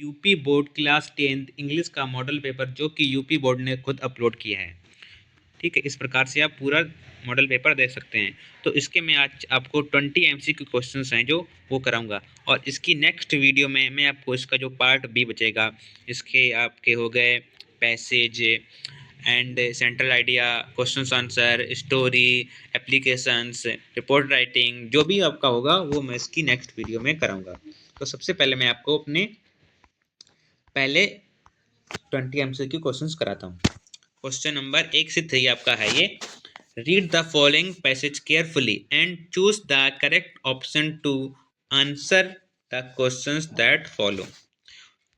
UP board class 10th English का model paper जो कि यूपी बोर्ड ने खुद अपलोड किया है। ठीक है, इस प्रकार से आप पूरा मॉडल पेपर देख सकते हैं। तो इसके मैं आज आपको 20 एमसीक्यू क्वेश्चंस हैं जो वो कराऊंगा, और इसकी नेक्स्ट वीडियो में मैं आपको इसका जो पार्ट बी बचेगा, इसके आपके हो गए passage and central idea, questions answer, story, applications, report writing, जो भी आपका होगा वो मैं इसकी नेक्स्ट वीडियो में कराऊंगा। तो सबसे पहले मैं आपको अपने पहले 20 एमसीक्यू क्वेश्चंस कराता हूँ। क्वेश्चन नंबर 1 से 3 आपका है ये। Read the following passage carefully and choose the correct option to answer the questions that follow.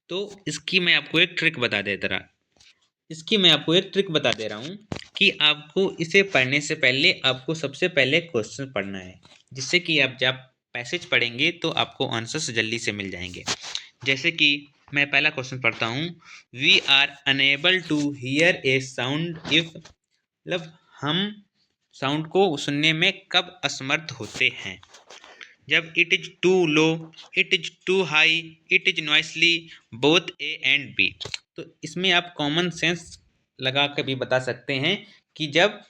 तो इसकी मैं आपको एक ट्रिक बता दे रहा हूँ कि आपको इसे पढ़ने से पहले आपको सबसे पहले क्वेश्चन पढ़ना है, जिससे कि आप जब पैसेज पढ़ेंगे तो आपको आंसर्स जल्दी से मिल जाएंगे। जैसे कि मैं पहला क्वेश्चन पढ़ता हूँ। We are unable to hear a sound if, मतलब हम साउंड को सुनने में कब असमर्थ होते हैं? जब it is too low, it is too high, it is noisily, both A and B. तो इसमें आप कॉमन सेंस लगा कर भी बता सकते हैं कि जब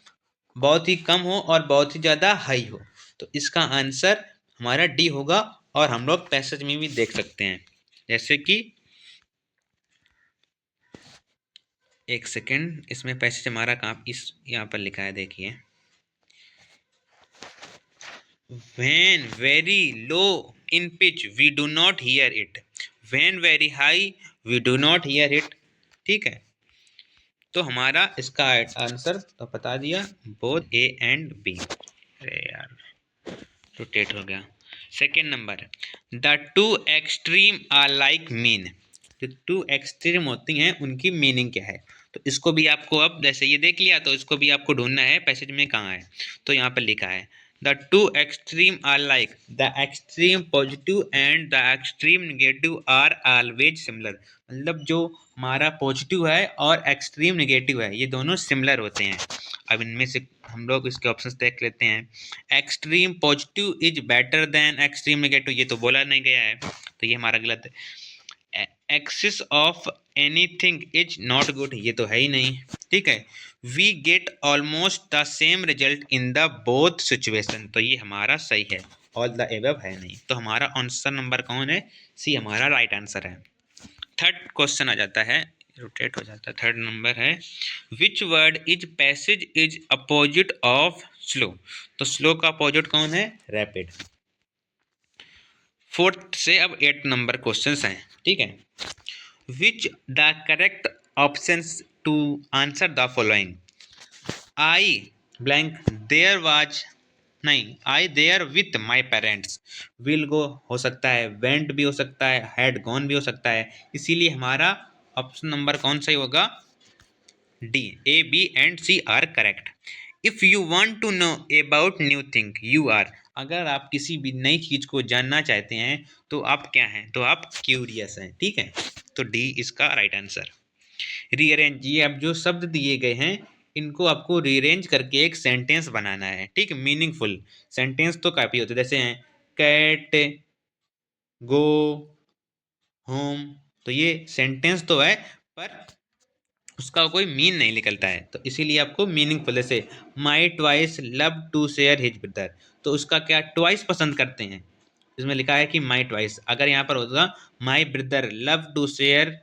बहुत ही कम हो और बहुत ही ज़्यादा हाई हो। तो इसका आंसर हमारा डी होगा, और हम लोग पैसेज में भी देख सकते हैं। जैसे कि एक सेकेंड, इसमें पैसेज हमारा कहाँ इस यहाँ पर लिखा है, देखिए। When very low in pitch we do not hear it, when very high we do not hear it। ठीक है, तो हमारा इसका आंसर तो बता दिया, बोथ ए एंड बी। अरे यार रोटेट हो गया। Second number, the two extreme are like mean. जो टू एक्सट्रीम होती हैं उनकी मीनिंग क्या है? तो इसको भी आपको, अब जैसे ये देख लिया तो इसको भी आपको ढूंढना है पैसेज में कहाँ है। तो यहाँ पर लिखा है the two extreme are like the extreme positive and the extreme negative are always similar. मतलब जो हमारा पॉजिटिव है और एक्सट्रीम निगेटिव है ये दोनों सिमिलर होते हैं। अब इनमें से हम लोग इसके ऑप्शंस देख लेते हैं। Extreme positive is better than extreme negative, ये तो बोला नहीं गया है, तो ये हमारा गलत है। Excess of anything is not good, ये तो है ही नहीं। ठीक है, we get almost the same result in the both situation, तो ये हमारा सही है। ऑल द एबव है नहीं, तो हमारा आंसर नंबर कौन है? सी हमारा राइट आंसर है। थर्ड क्वेश्चन आ जाता है, रोटेट हो जाता है। थर्ड नंबर है which word is passage is opposite of slow. तो स्लो का अपोजिट कौन है? रैपिड। फोर्थ से अब 8 नंबर क्वेश्चन हैं। ठीक है, which the correct option to answer the following. I blank there was, नहीं, I there with my parents. Will go हो सकता है, वेंट भी हो सकता है, हैड गॉन भी हो सकता है, इसीलिए हमारा ऑप्शन नंबर कौन सा होगा? D. A B and C are correct. If you want to know about new thing you are, अगर आप किसी भी नई चीज को जानना चाहते हैं तो आप क्या हैं? तो आप क्यूरियस हैं। ठीक है, तो डी इसका राइट आंसर। रीअरेंज, ये अब जो शब्द दिए गए हैं इनको आपको रीअरेंज करके एक सेंटेंस बनाना है। ठीक है, मीनिंगफुल सेंटेंस तो काफी होते हैं, जैसे हैं कैट, गो, होम। तो ये सेंटेंस तो है पर उसका कोई मीन नहीं निकलता है, तो इसीलिए आपको मीनिंगफुल, जैसे my twice love to share his brother, तो उसका क्या ट्वाइस पसंद करते हैं? इसमें लिखा है कि माई ट्वाइस, अगर यहाँ पर होता my brother love to share,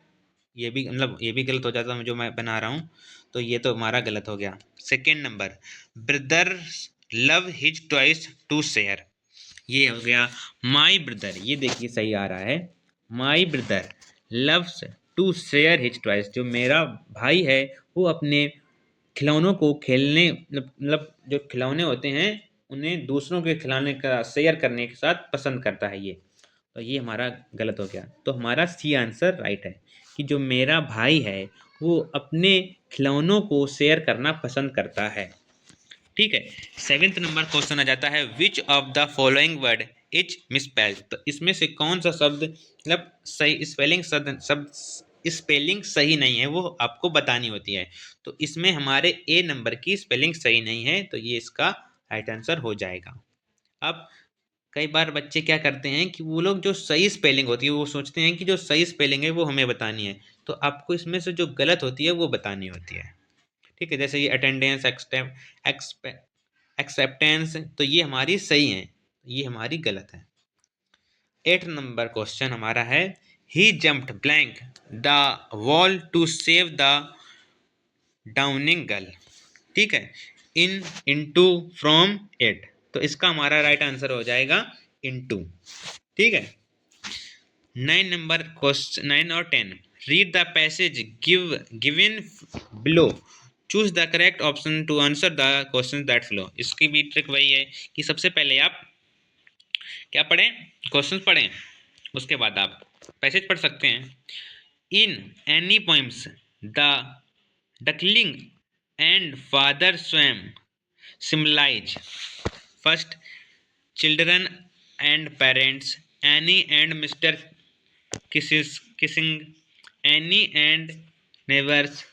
ये भी मतलब ये भी गलत हो जाता जो मैं बना रहा हूँ, तो ये तो हमारा गलत हो गया। Second number, brother love his twice to share, ये हो गया माई ब्रदर, ये देखिए सही आ रहा है। My brother loves to share his toys, जो मेरा भाई है वो अपने खिलौनों को खेलने, मतलब जो खिलौने होते हैं उन्हें दूसरों के खिलौने का शेयर करने के साथ पसंद करता है। ये तो ये हमारा गलत हो गया, तो हमारा सी आंसर राइट है कि जो मेरा भाई है वो अपने खिलौनों को शेयर करना पसंद करता है। ठीक है, 7th नंबर क्वेश्चन आ जाता है which of the following word is misspelled. तो इसमें से कौन सा शब्द मतलब सही स्पेलिंग सही नहीं है, वो आपको बतानी होती है। तो इसमें हमारे ए नंबर की स्पेलिंग सही नहीं है, तो ये इसका राइट आंसर हो जाएगा। अब कई बार बच्चे क्या करते हैं कि वो लोग जो सही स्पेलिंग होती है वो सोचते हैं कि जो सही स्पेलिंग है वो हमें बतानी है, तो आपको इसमें से जो गलत होती है वो बतानी होती है। ठीक है, जैसे ये अटेंडेंस, एक्सेप्टेंस, तो ये हमारी सही है, ये हमारी गलत है। 8 नंबर क्वेश्चन हमारा है, he jumped blank the wall to save the downing girl. ठीक है, इन इनटू फ्रॉम इट, तो इसका हमारा राइट आंसर हो जाएगा इनटू। ठीक है, 9 नंबर क्वेश्चन, 9 और 10, read the passage given below, choose the correct option to answer the question that flow. इसकी भी ट्रिक वही है कि सबसे पहले आप क्या पढ़ें, क्वेश्चन पढ़ें, उसके बाद आप पैसेज पढ़ सकते हैं। In any poems the duckling and father swan symbolize first children and parents, Annie and mister kissing, Annie and neighbours,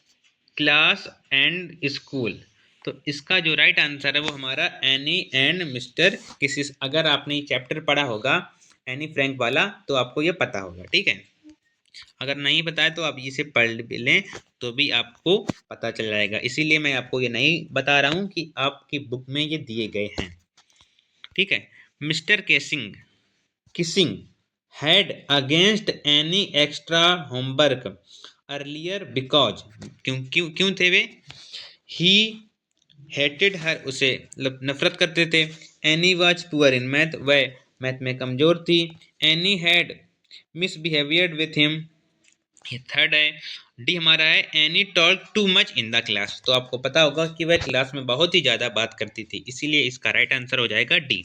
class and school. तो इसका जो राइट आंसर है वो हमारा एनी एंड मिस्टर किसिस। अगर आपने ये चैप्टर पढ़ा होगा एनी फ्रैंक वाला तो आपको ये पता होगा। ठीक है, अगर नहीं पता है तो आप इसे पढ़ लें तो भी आपको पता चल जाएगा, इसीलिए मैं आपको ये नहीं बता रहा हूँ कि आपकी बुक में ये दिए गए हैं। ठीक है, mister Keesing had against any extra homework earlier because क्यों क्यों क्यों थे वे, he hated her, उसे नफरत करते थे, any was poor in math, वह मैथ में कमजोर थी, any had misbehaved with him, ये थर्ड है। डी हमारा है, any talk too much in the class, तो आपको पता होगा कि वह क्लास में बहुत ही ज़्यादा बात करती थी, इसीलिए इसका राइट आंसर हो जाएगा डी।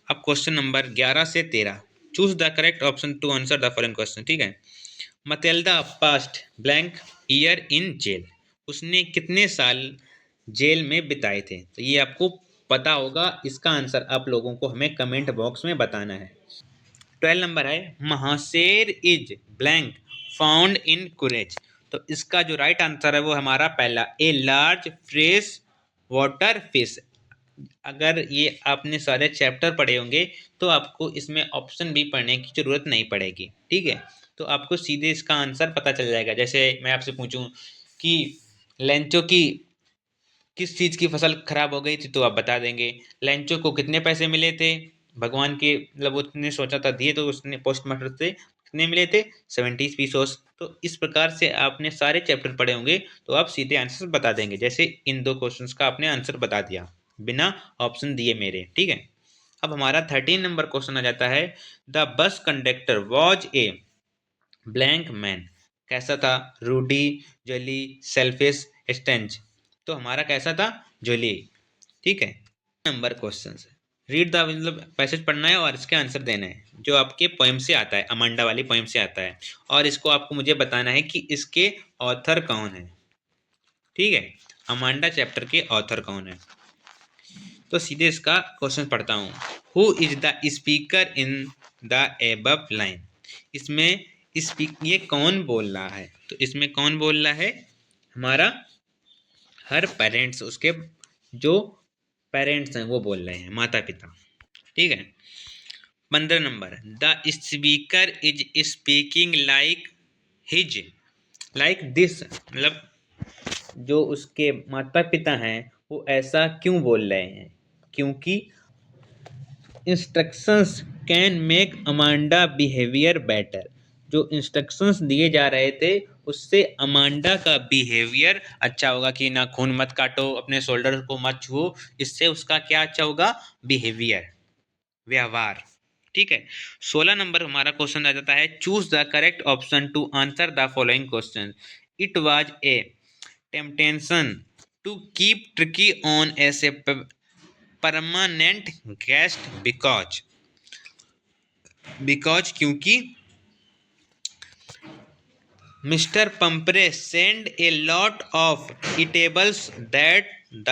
अब क्वेश्चन नंबर 11 से 13, choose the correct option to answer the following question. ठीक है, Matilda past blank year in jail, उसने कितने साल जेल में बिताए थे, तो ये आपको पता होगा, इसका आंसर आप लोगों को हमें कमेंट बॉक्स में बताना है। 12 नंबर है, महाशेर इज ब्लैंक फाउंड इन कुरेज, तो इसका जो राइट आंसर है वो हमारा पहला, a large fresh water fish. अगर ये आपने सारे चैप्टर पढ़े होंगे तो आपको इसमें ऑप्शन भी पढ़ने की जरूरत नहीं पड़ेगी। ठीक है, तो आपको सीधे इसका आंसर पता चल जाएगा। जैसे मैं आपसे पूछूं कि लेंचो की किस चीज़ की फसल खराब हो गई थी, तो आप बता देंगे। लेंचो को कितने पैसे मिले थे भगवान के, मतलब उसने सोचा था दिए, तो उसने पोस्ट मास्टर से कितने मिले थे, 70 पीसोस। तो इस प्रकार से आपने सारे चैप्टर पढ़े होंगे तो आप सीधे आंसर बता देंगे, जैसे इन दो क्वेश्चंस का आपने आंसर बता दिया बिना ऑप्शन दिए मेरे। ठीक है, अब हमारा 13 नंबर क्वेश्चन आ जाता है, the bus conductor was a blank man, कैसा था, रूडी, जली, सेल्फिश, स्टेंज, तो हमारा कैसा था, जली। ठीक है, नंबर क्वेश्चन रीड द, मतलब पैसेज पढ़ना है और इसके आंसर देना है, जो आपके पोएम से आता है, अमांडा वाली पोएम से आता है, और इसको आपको मुझे बताना है कि इसके ऑथर कौन है। ठीक है, अमांडा चैप्टर के ऑथर कौन है, तो सीधे इसका क्वेश्चन पढ़ता हूँ। Who is the speaker in the above line, इसमें ये कौन बोल रहा है, तो इसमें कौन बोल रहा है, हमारा हर पेरेंट्स, उसके जो पेरेंट्स हैं वो बोल रहे हैं, माता पिता। ठीक है, 15 number, the speaker is speaking like his, like this, मतलब जो उसके माता पिता हैं वो ऐसा क्यों बोल रहे हैं, क्योंकि instructions can make Amanda behaviour better, जो इंस्ट्रक्शंस दिए जा रहे थे उससे अमांडा का बिहेवियर अच्छा होगा, कि ना खून मत काटो, अपने शोल्डर को मत छुओ, इससे उसका क्या अच्छा होगा, बिहेवियर, व्यवहार। ठीक है, 16 नंबर हमारा क्वेश्चन आ जाता है, choose the correct option to answer the following question. It was a temptation to keep tricky on as a permanent guest because क्योंकि mister Pumphrey send a lot of eatables that the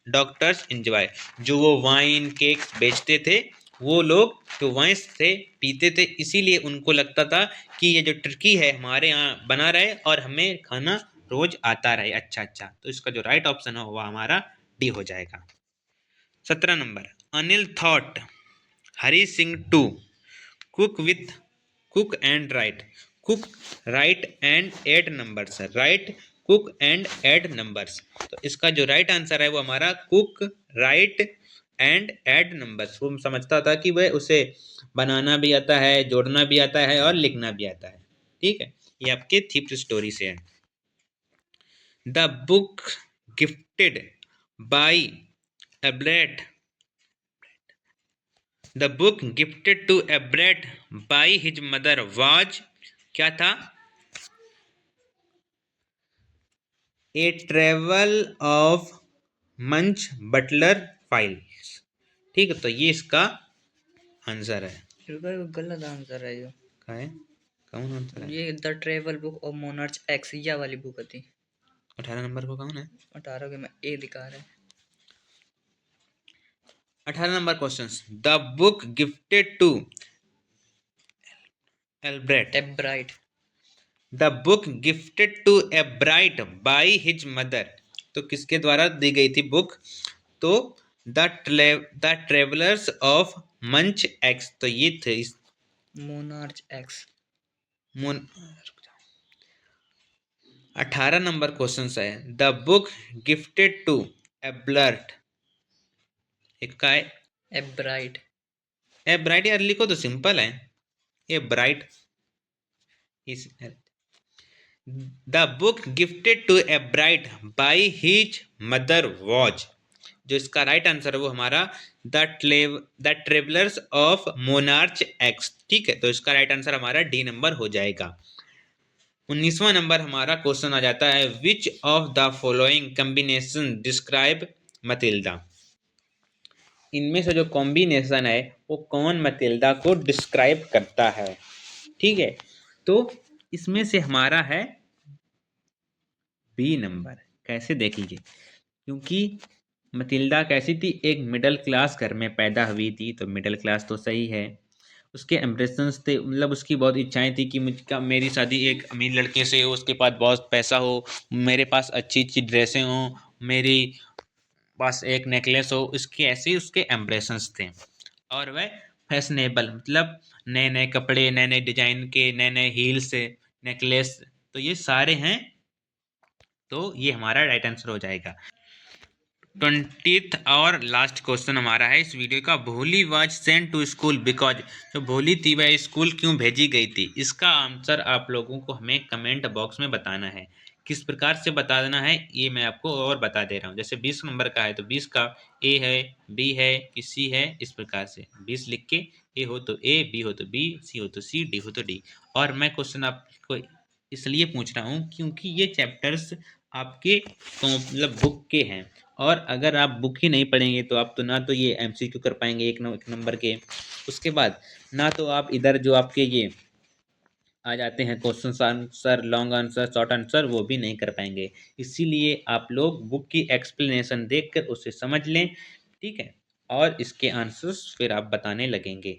doctors enjoy, जो वो wine cake बेचते थे, वो लोग तो wine से पीते थे, इसीलिए उनको लगता था कि ये जो टर्की है हमारे यहाँ बना रहे और हमें खाना रोज आता रहे अच्छा अच्छा, तो इसका जो राइट ऑप्शन है वो हमारा डी हो जाएगा। 17 number, Anil thought Hari Singh to cook and write, cook write and add numbers, write cook and add numbers. तो इसका जो राइट आंसर है वो हमारा cook write and add numbers. वो समझता था कि वह उसे बनाना भी आता है, जोड़ना भी आता है और लिखना भी आता है। ठीक है, ये आपके थीप स्टोरी से है। The book gifted by Albright, the book gifted to Albright by his mother was, क्या था? A travel of munch butler files. ठीक है, तो ये इसका आंसर है। गलत आंसर है ये। क्या है? कौन आंसर है? ये the travel book of monarch x, ये वाली बुक थी। 18 नंबर को कौन है? 18 के में ए दिखा रहा है। 18 number question, the book gifted to Albright, Albright, the book gifted to Albright by his mother, तो किसके द्वारा दी गई थी बुक? तो the travellers of munch X, तो ये थे मोनार्च एक्स। 18 नंबर क्वेश्चन है, the book gifted to Albright, एक का है एब्राइट, ए ब्राइट, यार लिखो तो सिंपल है, Albright is the book gifted to Albright by his mother was, जो इसका राइट आंसर है वो हमारा the travellers of monarch X. ठीक है, तो इसका राइट आंसर हमारा डी नंबर हो जाएगा। 19वां नंबर हमारा क्वेश्चन आ जाता है, which of the following combination describe Matilda, इनमें से जो कॉम्बिनेशन है वो कौन मतिल्दा को डिस्क्राइब करता है? ठीक है, तो इसमें से हमारा है बी नंबर। कैसे देख लीजिए, क्योंकि मतिल्दा कैसी थी, एक मिडिल क्लास घर में पैदा हुई थी, तो मिडिल क्लास तो सही है। उसके एम्बिशंस थे, मतलब उसकी बहुत इच्छाएं थी कि मुझका मेरी शादी एक अमीर लड़के से हो, उसके पास बहुत पैसा हो, मेरे पास अच्छी अच्छी ड्रेसें हों, मेरी पास एक नेकलेस हो, उसके ऐसे उसके एम्बिशंस थे। और वह फैशनेबल, मतलब नए नए कपड़े, नए नए डिजाइन के, नए नए हील्स, नेकलेस, तो ये सारे हैं, तो ये हमारा राइट आंसर हो जाएगा। 20th और लास्ट क्वेश्चन हमारा है इस वीडियो का, Bholi was sent to school because, जो भोली थी वह स्कूल क्यों भेजी गई थी? इसका आंसर आप लोगों को हमें कमेंट बॉक्स में बताना है। किस प्रकार से बताना है ये मैं आपको और बता दे रहा हूँ। जैसे 20 नंबर का है तो 20 का ए है, बी है कि सी है, इस प्रकार से 20 लिख के, ए हो तो ए, बी हो तो बी, सी हो तो सी, डी हो तो डी। और मैं क्वेश्चन आपको इसलिए पूछ रहा हूँ क्योंकि ये चैप्टर्स आपके मतलब बुक के हैं, और अगर आप बुक ही नहीं पढ़ेंगे तो आप तो ना तो ये एमसीक्यू कर पाएंगे एक नंबर के, उसके बाद ना तो आप इधर जो आपके ये आ जाते हैं question answer, long answer, short answer, वो भी नहीं कर पाएंगे। इसीलिए आप लोग बुक की एक्सप्लेनेशन देखकर उसे समझ लें, ठीक है, और इसके आंसर्स फिर आप बताने लगेंगे।